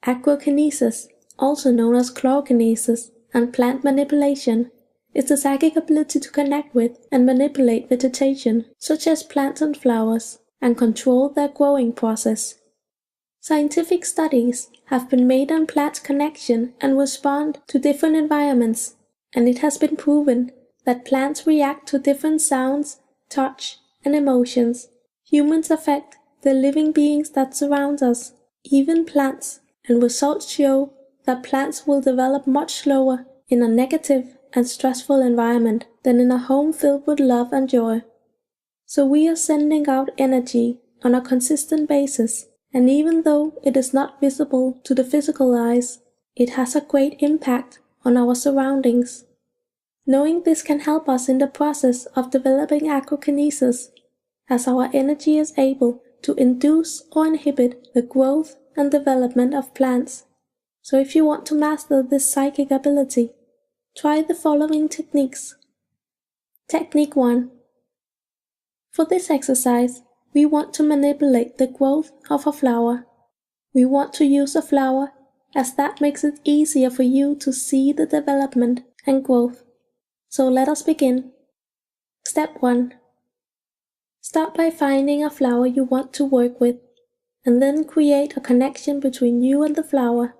Agrokinesis, also known as chlorokinesis, and plant manipulation, is the psychic ability to connect with and manipulate vegetation, such as plants and flowers, and control their growing process. Scientific studies have been made on plants' connection and respond to different environments, and it has been proven that plants react to different sounds, touch, and emotions. Humans affect the living beings that surround us, even plants, and results show that plants will develop much slower in a negative and stressful environment than in a home filled with love and joy. So we are sending out energy on a consistent basis, and even though it is not visible to the physical eyes, it has a great impact on our surroundings. Knowing this can help us in the process of developing agrokinesis, as our energy is able to induce or inhibit the growth and development of plants. So if you want to master this psychic ability, try the following techniques. Technique 1. For this exercise, we want to manipulate the growth of a flower. We want to use a flower as that makes it easier for you to see the development and growth. So let us begin. Step 1. Start by finding a flower you want to work with, and then create a connection between you and the flower.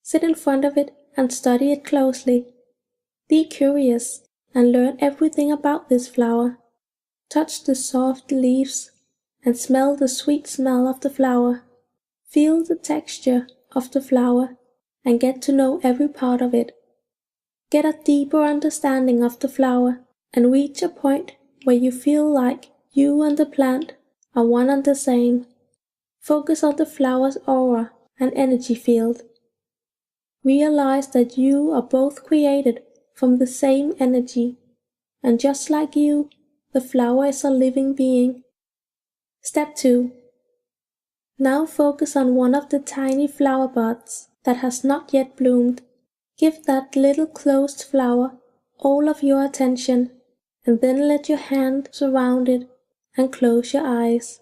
Sit in front of it and study it closely. Be curious and learn everything about this flower. Touch the soft leaves and smell the sweet smell of the flower. Feel the texture of the flower and get to know every part of it. Get a deeper understanding of the flower and reach a point where you feel like you and the plant are one and the same. Focus on the flower's aura and energy field. Realize that you are both created from the same energy, and just like you, the flower is a living being. Step 2. Now focus on one of the tiny flower buds that has not yet bloomed. Give that little closed flower all of your attention, and then let your hand surround it and close your eyes.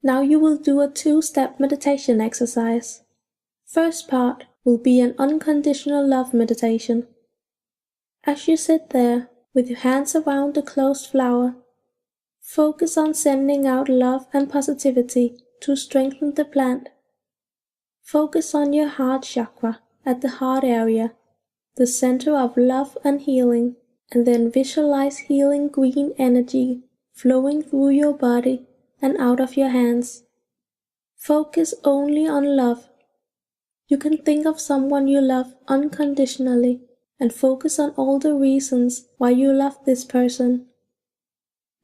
Now you will do a 2-step meditation exercise. First part will be an unconditional love meditation. As you sit there with your hands around the closed flower, focus on sending out love and positivity to strengthen the plant. Focus on your heart chakra at the heart area, the center of love and healing, and then visualize healing green energy flowing through your body and out of your hands. Focus only on love. You can think of someone you love unconditionally and focus on all the reasons why you love this person.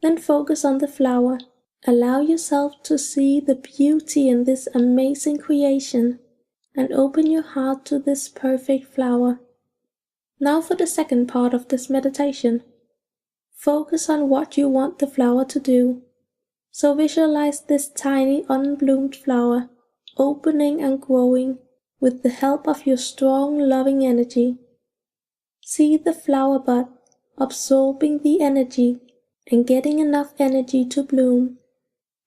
Then focus on the flower. Allow yourself to see the beauty in this amazing creation and open your heart to this perfect flower. Now for the second part of this meditation. Focus on what you want the flower to do. So visualize this tiny unbloomed flower opening and growing with the help of your strong loving energy. See the flower bud absorbing the energy and getting enough energy to bloom.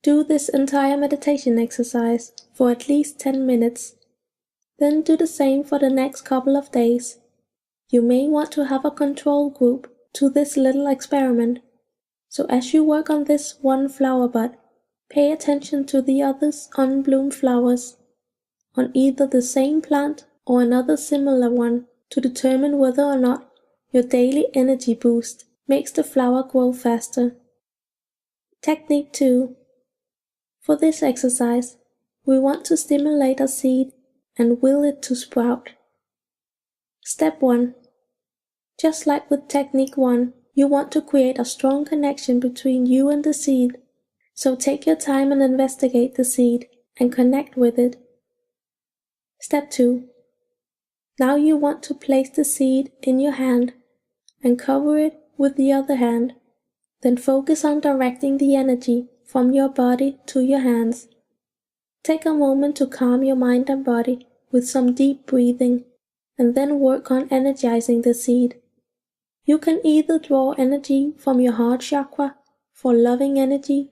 Do this entire meditation exercise for at least 10 minutes. Then do the same for the next couple of days. You may want to have a control group to this little experiment. So as you work on this one flower bud, pay attention to the others unbloomed flowers on either the same plant or another similar one to determine whether or not your daily energy boost makes the flower grow faster. Technique 2. For this exercise, we want to stimulate a seed and will it to sprout. Step 1. Just like with technique 1, you want to create a strong connection between you and the seed. So take your time and investigate the seed and connect with it. Step 2. Now you want to place the seed in your hand and cover it with the other hand. Then focus on directing the energy from your body to your hands. Take a moment to calm your mind and body with some deep breathing and then work on energizing the seed. You can either draw energy from your heart chakra for loving energy,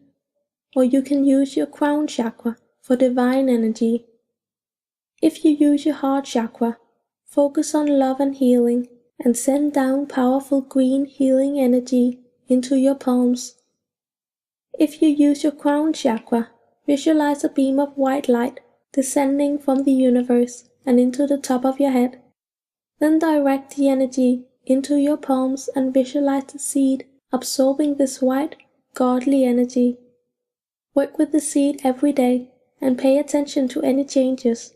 or you can use your crown chakra for divine energy. If you use your heart chakra, focus on love and healing, and send down powerful green healing energy into your palms. If you use your crown chakra, visualize a beam of white light descending from the universe and into the top of your head. Then direct the energy into your palms and visualize the seed absorbing this white, godly energy. Work with the seed every day and pay attention to any changes